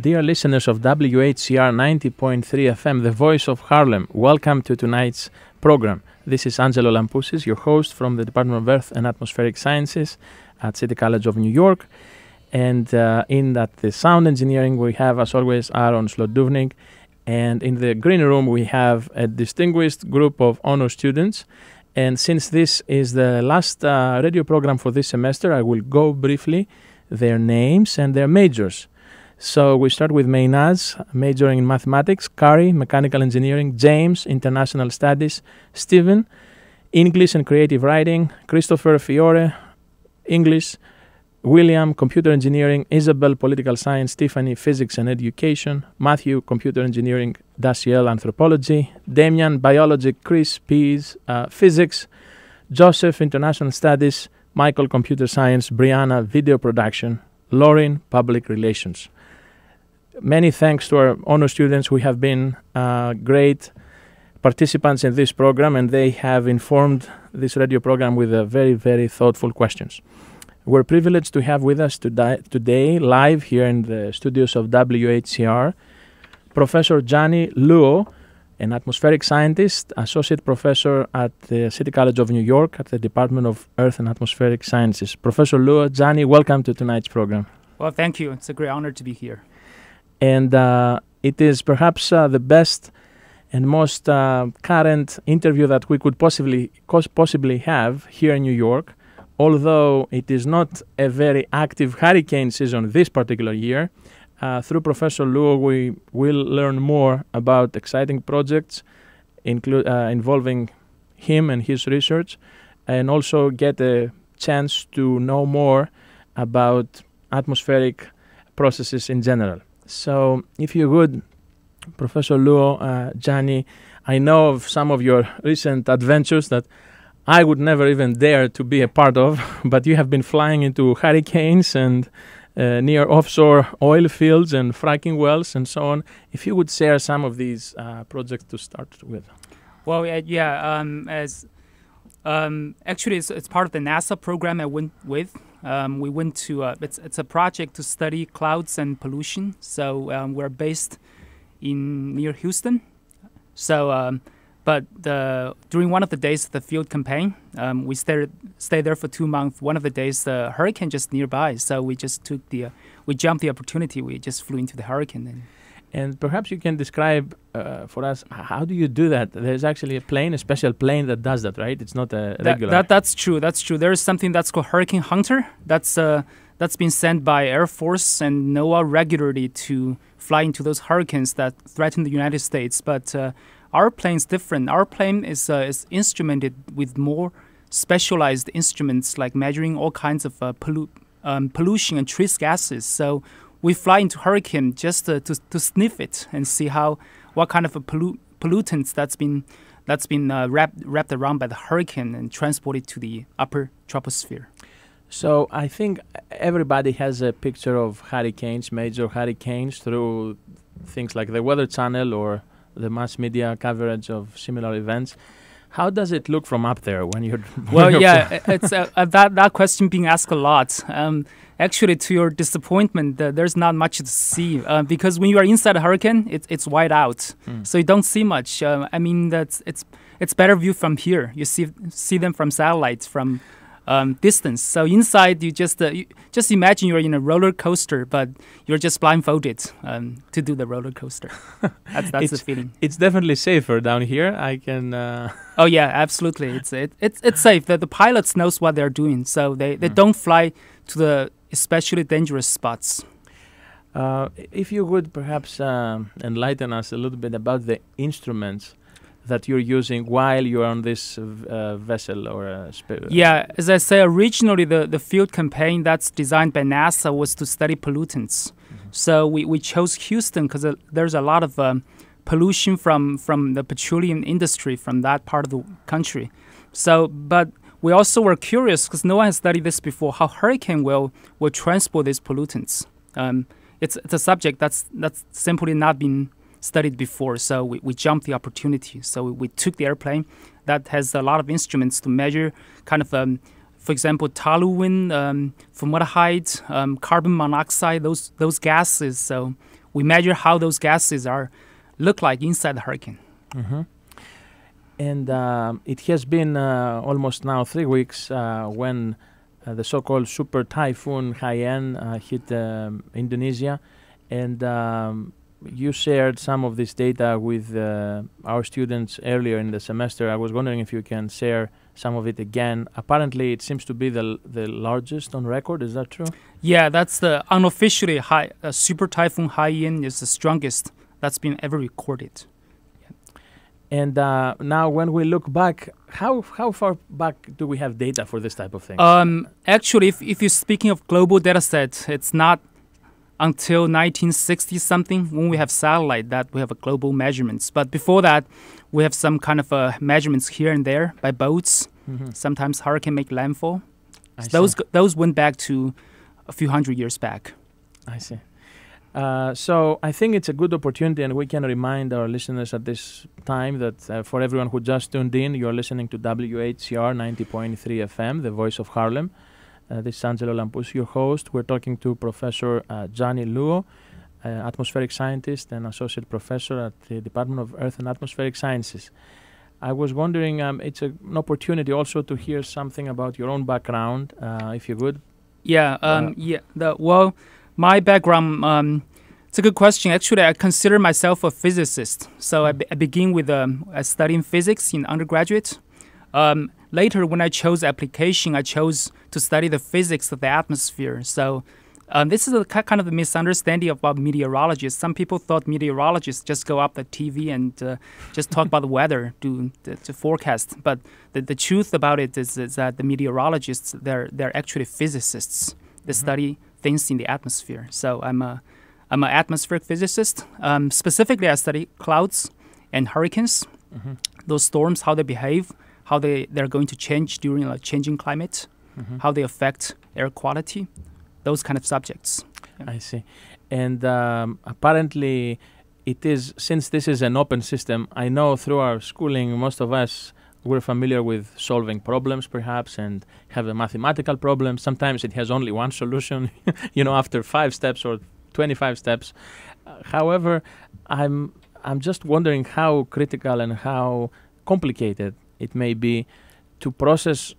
Dear listeners of WHCR 90.3 FM, the voice of Harlem, welcome to tonight's program. This is Angelo Lampousis, your host from the Department of Earth and Atmospheric Sciences at City College of New York. And in the sound engineering, we have, as always, Aaron Sloduvnik. And in the green room, we have a distinguished group of honor students. And since this is the last radio program for this semester, I will go briefly their names and their majors. So we start with Meynaz, majoring in mathematics, Kari, mechanical engineering, James, international studies, Stephen, English and creative writing, Christopher, Fiore, English, William, computer engineering, Isabel, political science, Tiffany, physics and education, Matthew, computer engineering, Daciel, anthropology, Damian, biology, Chris, Pease, physics, Joseph, international studies, Michael, computer science, Brianna, video production, Lauren, public relations. Many thanks to our honor students who have been great participants in this program, and they have informed this radio program with very, very thoughtful questions. We're privileged to have with us today, live here in the studios of WHCR, Professor Gianni Luo, an atmospheric scientist, associate professor at the City College of New York at the Department of Earth and Atmospheric Sciences. Professor Luo, Gianni, welcome to tonight's program. Well, thank you. It's a great honor to be here. And it is perhaps the best and most current interview that we could possibly have here in New York, although it is not a very active hurricane season this particular year. Through Professor Luo, we will learn more about exciting projects involving him and his research, and also get a chance to know more about atmospheric processes in general. So, if you would, Professor Luo, Gianni, I know of some of your recent adventures that I would never even dare to be a part of, but you have been flying into hurricanes and near offshore oil fields and fracking wells and so on. If you would share some of these projects to start with. Well, actually it's part of the NASA program I went with. We went to, it's a project to study clouds and pollution. So we're based near Houston. So, but during one of the days of the field campaign, we stayed there for 2 months. One of the days, the hurricane just nearby. So we just we jumped the opportunity. We just flew into the hurricane. And perhaps you can describe for us, how do you do that? There's actually a special plane that does that, right? It's not a regular. That's true. There is something that's called Hurricane Hunter. That's been sent by Air Force and NOAA regularly to fly into those hurricanes that threaten the United States. But our plane's different. Our plane is instrumented with more specialized instruments, like measuring all kinds of pollution and trace gases. So we fly into hurricane just to sniff it and see what kind of pollutants that's been wrapped around by the hurricane and transported to the upper troposphere. So I think everybody has a picture of hurricanes, major hurricanes, through things like the Weather Channel or the mass media coverage of similar events. How does it look from up there when you're? Well, yeah, it's that question being asked a lot. Actually, to your disappointment, there's not much to see because when you are inside a hurricane, it's white out, so you don't see much. I mean, it's better view from here. You see them from satellites from distance. So inside, you just imagine you're in a roller coaster, but you're just blindfolded to do the roller coaster. That's the feeling. It's definitely safer down here. I can. Oh yeah, absolutely. It's safe. The pilots knows what they're doing, so they don't fly to the especially dangerous spots. If you would perhaps enlighten us a little bit about the instruments that you're using while you're on this vessel or Yeah, as I say, originally the field campaign that's designed by NASA was to study pollutants. So we chose Houston because there's a lot of pollution from the petroleum industry from that part of the country. So, but we also were curious because no one has studied this before, how hurricane will transport these pollutants. It's a subject that's simply not been studied before, so we jumped the opportunity. So we took the airplane that has a lot of instruments to measure kind of, for example, toluene, formaldehyde, carbon monoxide, those gases. So we measure how those gases look like inside the hurricane. Mm-hmm. And it has been almost now 3 weeks when the so-called super typhoon Haiyan hit Indonesia, and you shared some of this data with our students earlier in the semester. I was wondering if you can share some of it again. Apparently, it seems to be the largest on record. Is that true? Yeah, that's the unofficially super typhoon Haiyan is the strongest that's been ever recorded. And now, when we look back, how far back do we have data for this type of thing? Actually, if you're speaking of global data set, it's not until 1960 something when we have satellite that we have a global measurements. But before that, we have some kind of measurements here and there by boats. Mm-hmm. Sometimes hurricane make landfall. So those went back to a few hundred years back. I see. So I think it's a good opportunity, and we can remind our listeners at this time that for everyone who just tuned in, you're listening to WHCR 90.3 FM, the voice of Harlem. This is Angelo Lampusis, your host. We're talking to Professor Johnny Luo, atmospheric scientist and associate professor at the Department of Earth and Atmospheric Sciences. I was wondering, it's an opportunity also to hear something about your own background, if you could. My background, it's a good question. Actually, I consider myself a physicist. So I begin with studying physics in undergraduate. Later, when I chose application, I chose to study the physics of the atmosphere. So this is a kind of a misunderstanding about meteorologists. Some people thought meteorologists just go up the TV and just talk about the weather to forecast. But the truth about it is that the meteorologists, they're actually physicists. They study things in the atmosphere. So I'm an atmospheric physicist. Specifically, I study clouds and hurricanes. Mm-hmm. Those storms, how they behave, how they're going to change during a changing climate, how they affect air quality, those kind of subjects. Yeah. I see. And apparently, it is, since this is an open system, I know through our schooling, most of us, we're familiar with solving problems, perhaps, and have a mathematical problem. Sometimes it has only one solution, after 5 steps or 25 steps. However, I'm just wondering how critical and how complicated it may be to process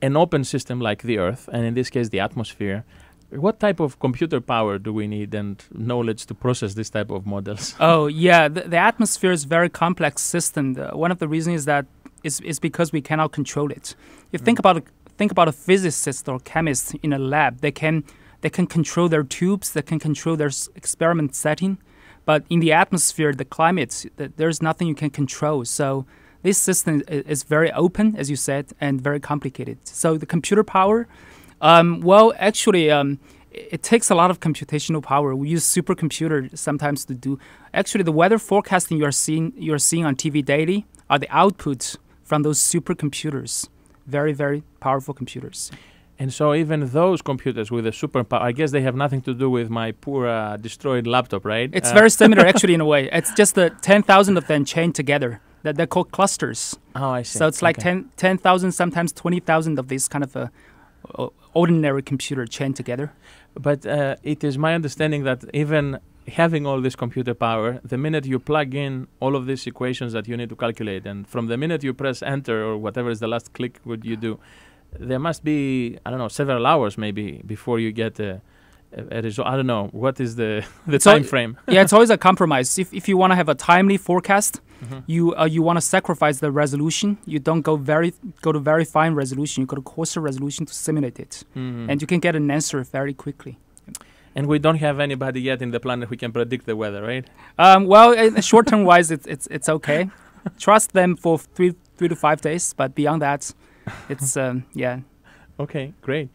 an open system like the Earth, and in this case, the atmosphere. What type of computer power do we need and knowledge to process this type of models? Oh, yeah. The atmosphere is a very complex system. One of the reasons is that is because we cannot control it. You think about a physicist or chemist in a lab. They can control their tubes. They can control their experiment setting. But in the atmosphere, the climate, there's nothing you can control. So this system is very open, as you said, and very complicated. So the computer power, it takes a lot of computational power. We use supercomputers sometimes to do. Actually, the weather forecasting you're seeing on TV daily are the outputs from those supercomputers, very, very powerful computers. And so even those computers with a superpower, I guess they have nothing to do with my poor destroyed laptop, right? It's very similar, actually, in a way. It's just 10,000 of them chained together. They're called clusters. Oh, I see. So it's like 10,000, sometimes 20,000 of these kind of ordinary computer chained together. But it is my understanding that even having all this computer power, the minute you plug in all of these equations that you need to calculate, and from the minute you press enter or whatever is the last click would you do, there must be, I don't know, several hours maybe before you get a result. I don't know. What is the time frame? Yeah, it's always a compromise. If you want to have a timely forecast, you want to sacrifice the resolution. You don't go to very fine resolution. You go to coarser resolution to simulate it. And you can get an answer very quickly. And we don't have anybody yet in the planet who can predict the weather, right? Short-term wise, it's okay. Trust them for 3 to 5 days, but beyond that, it's yeah. Okay, great.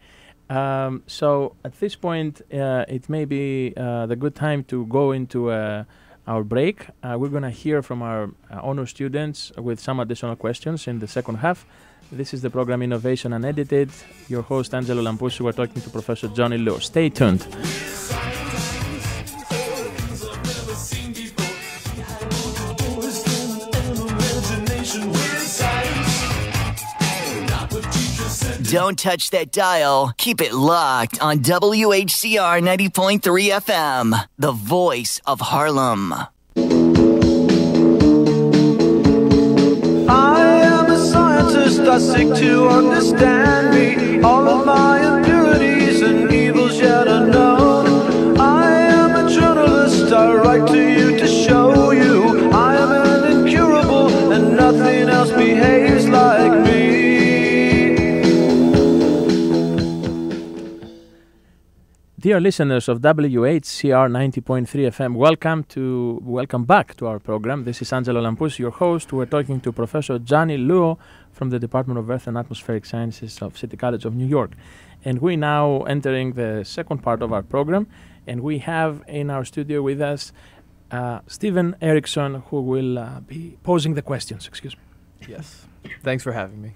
So at this point, it may be the good time to go into our break. We're going to hear from our honor students with some additional questions in the second half. This is the program Innovation Unedited. Your host, Angelo Lampusis. We're talking to Professor Johnny Luo. Stay tuned. Don't touch that dial. Keep it locked on WHCR 90.3 FM, the voice of Harlem. I am a scientist, I seek to understand me, all of my impurities and evils yet unknown. I am a journalist, I write to you to show you I am an incurable and nothing else behaves like me. Dear listeners of WHCR 90.3 FM, welcome back to our program. This is Angelo Lampusis, your host. We're talking to Professor Gianni Luo from the Department of Earth and Atmospheric Sciences of City College of New York. And we're now entering the second part of our program, and we have in our studio with us Stephen Erickson, who will be posing the questions. Excuse me. Yes. Thanks for having me.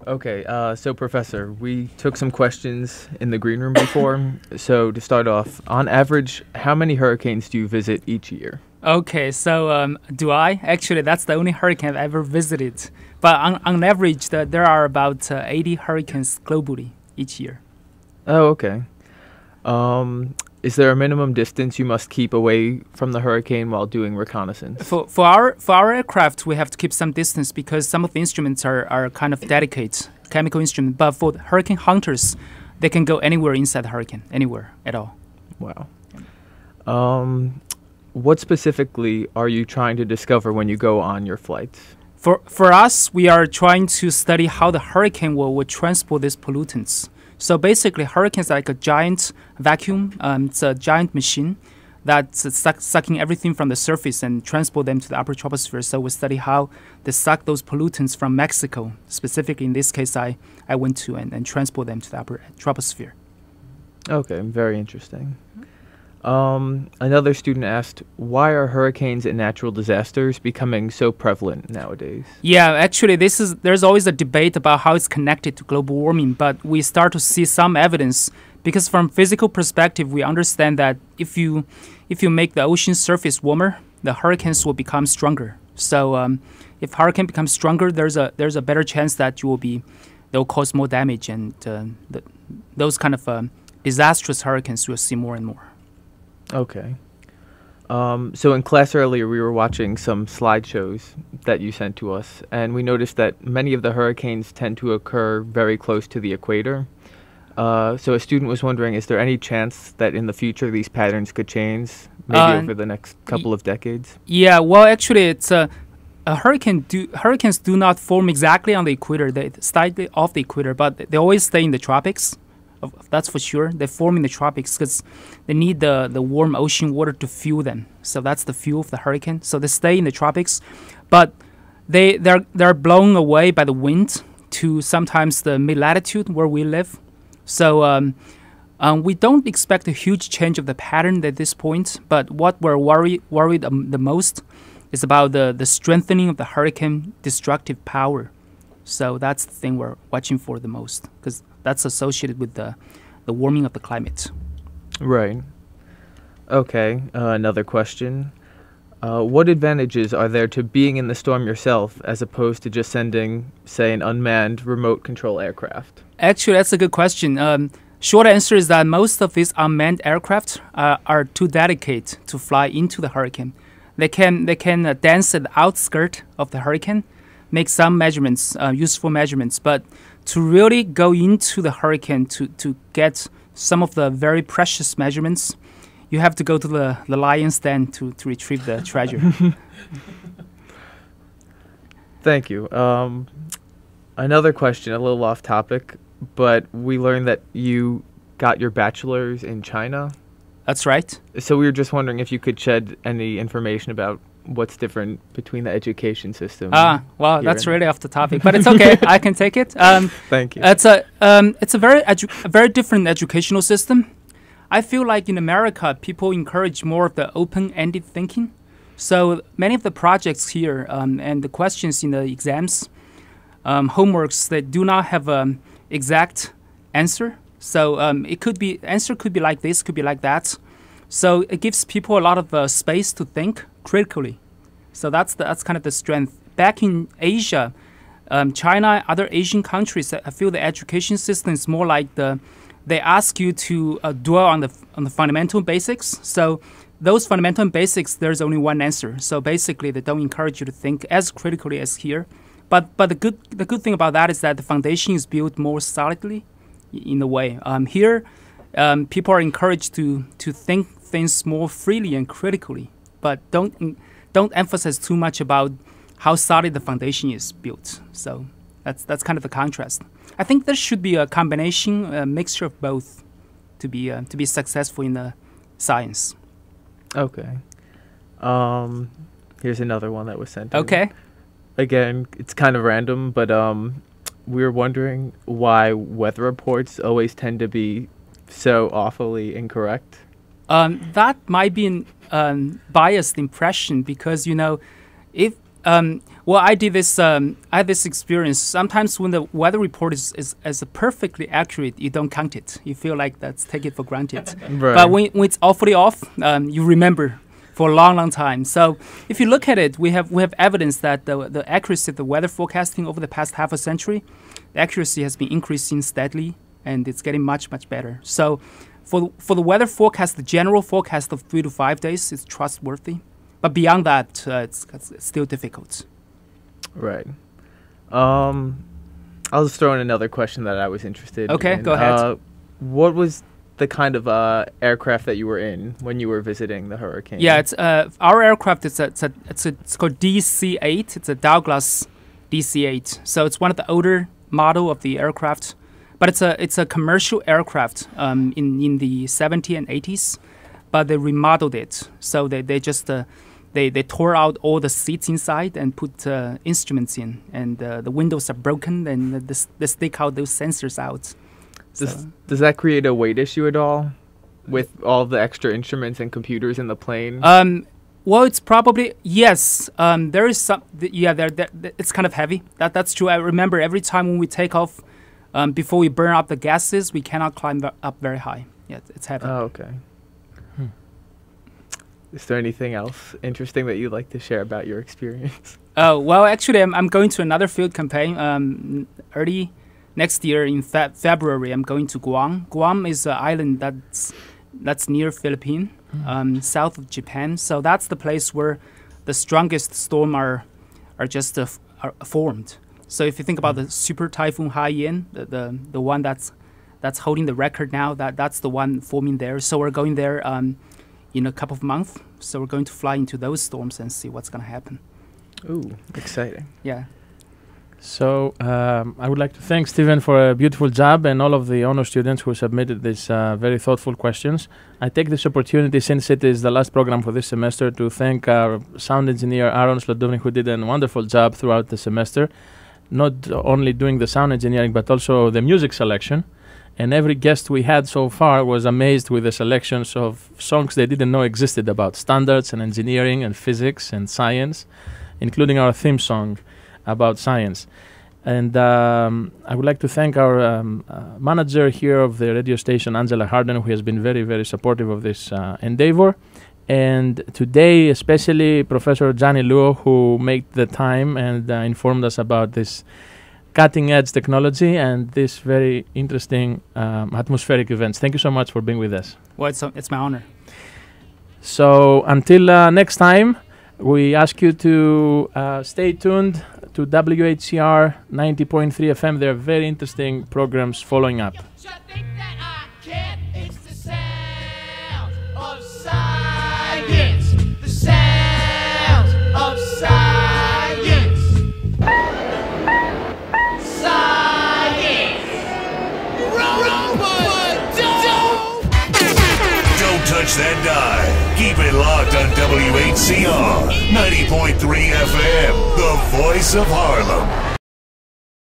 Okay, so Professor, we took some questions in the green room before. So to start off, on average, how many hurricanes do you visit each year? Okay, so do I? Actually, that's the only hurricane I've ever visited. But on average, there are about 80 hurricanes globally each year. Oh, okay. Is there a minimum distance you must keep away from the hurricane while doing reconnaissance? For our aircraft, we have to keep some distance because some of the instruments are kind of delicate, chemical instruments. But for the hurricane hunters, they can go anywhere inside the hurricane, anywhere at all. Wow. What specifically are you trying to discover when you go on your flights? For us, we are trying to study how the hurricane will transport these pollutants. So basically, hurricanes are like a giant vacuum. It's a giant machine that's sucking everything from the surface and transport them to the upper troposphere. So we study how they suck those pollutants from Mexico. Specifically, in this case, I went to and transport them to the upper troposphere. Okay, very interesting. Another student asked, why are hurricanes and natural disasters becoming so prevalent nowadays? Yeah, actually, there's always a debate about how it's connected to global warming, but we start to see some evidence because from physical perspective, we understand that if you make the ocean surface warmer, the hurricanes will become stronger. So if hurricane becomes stronger, there's a better chance that they'll cause more damage, and those kind of disastrous hurricanes you'll see more and more. Okay. So in class earlier, we were watching some slideshows that you sent to us, and we noticed that many of the hurricanes tend to occur very close to the equator. So a student was wondering, is there any chance that in the future these patterns could change, maybe over the next couple of decades? Yeah, well, actually, it's hurricanes do not form exactly on the equator. They slightly off the equator, but they always stay in the tropics. That's for sure. They form in the tropics because they need the warm ocean water to fuel them. So that's the fuel of the hurricane. So they stay in the tropics, but they're blown away by the wind to sometimes the mid-latitude where we live. So we don't expect a huge change of the pattern at this point. But what we're worried the most is about the strengthening of the hurricane destructive power. So that's the thing we're watching for the most, because that's associated with the warming of the climate. Right. Okay, another question. What advantages are there to being in the storm yourself as opposed to just sending, say, an unmanned remote control aircraft? Actually, that's a good question. Short answer is that most of these unmanned aircraft are too delicate to fly into the hurricane. They can dance at the outskirt of the hurricane, make some measurements, useful measurements, but to really go into the hurricane to get some of the very precious measurements, you have to go to the lion's den to retrieve the treasure. Thank you. Another question, a little off topic, but we learned that you got your bachelor's in China. That's right. So we were just wondering if you could shed any information about what's different between the education system. Well, that's really off the topic, but it's okay. I can take it. Thank you. It's a very different educational system. I feel like in America, people encourage more of the open-ended thinking. So many of the projects here and the questions in the exams, homeworks, they do not have an exact answer. So answer could be like this, could be like that. So it gives people a lot of space to think critically. So that's kind of the strength. Back in Asia, China, other Asian countries, I feel the education system is more like they ask you to dwell on the fundamental basics. So those fundamental basics, there's only one answer. So basically, they don't encourage you to think as critically as here. But the good thing about that is that the foundation is built more solidly, in a way. Here, people are encouraged to think things more freely and critically, but don't emphasize too much about how solid the foundation is built. So that's kind of the contrast. I think there should be a combination, a mixture of both, to be successful in the science. Okay. Here's another one that was sent in. Okay. Again, it's kind of random, but we were wondering why weather reports always tend to be so awfully incorrect. That might be a biased impression because, if I did this. I had this experience. Sometimes when the weather report is perfectly accurate, you don't count it. You feel like take it for granted. Right. But when it's awfully off, you remember for a long, long time. So if you look at it, we have evidence that the accuracy of the weather forecasting over the past half a century, the accuracy has been increasing steadily, and it's getting much, much better. So for the weather forecast, the general forecast of 3 to 5 days is trustworthy. But beyond that, it's still difficult. Right. I'll just throw in another question that I was interested in. Okay, go ahead. What was the kind of aircraft that you were in when you were visiting the hurricane? Yeah, it's our aircraft. It's called DC-8. It's a Douglas DC-8. So it's one of the older model of the aircraft, but it's a commercial aircraft in the 70s and 80s. But they remodeled it, so they just they tore out all the seats inside and put instruments in, and the windows are broken, and they stick out those sensors out. Does that create a weight issue at all with all the extra instruments and computers in the plane? Well, it's probably yes. There is some. It's kind of heavy. That's true. I remember every time when we take off, before we burn up the gases, we cannot climb up very high. Yeah, it's heavy. Oh, okay. Is there anything else interesting that you'd like to share about your experience? Oh, well, actually, I'm going to another field campaign early next year in February. I'm going to Guam. Guam is an island that's near Philippines, south of Japan. So that's the place where the strongest storm are just formed. So if you think about the super typhoon Haiyan, the one that's holding the record now, that's the one forming there. So we're going there in a couple of months. So we're going to fly into those storms and see what's going to happen. Ooh, exciting. Yeah. So I would like to thank Stephen for a beautiful job and all of the honor students who submitted these very thoughtful questions. I take this opportunity, since it is the last program for this semester, to thank our sound engineer Aaron Slodovnik, who did a wonderful job throughout the semester, not only doing the sound engineering but also the music selection. And every guest we had so far was amazed with the selections of songs they didn't know existed about standards and engineering and physics and science, including our theme song about science. And I would like to thank our manager here of the radio station, Angela Harden, who has been very, very supportive of this endeavor. And today, especially Professor Johnny Luo, who made the time and informed us about this cutting-edge technology and this very interesting atmospheric events. Thank you so much for being with us. Well, it's my honor. So until next time, we ask you to stay tuned to WHCR 90.3 FM. There are very interesting programs following up. Touch that dial. Keep it locked on WHCR 90.3 FM, the voice of Harlem.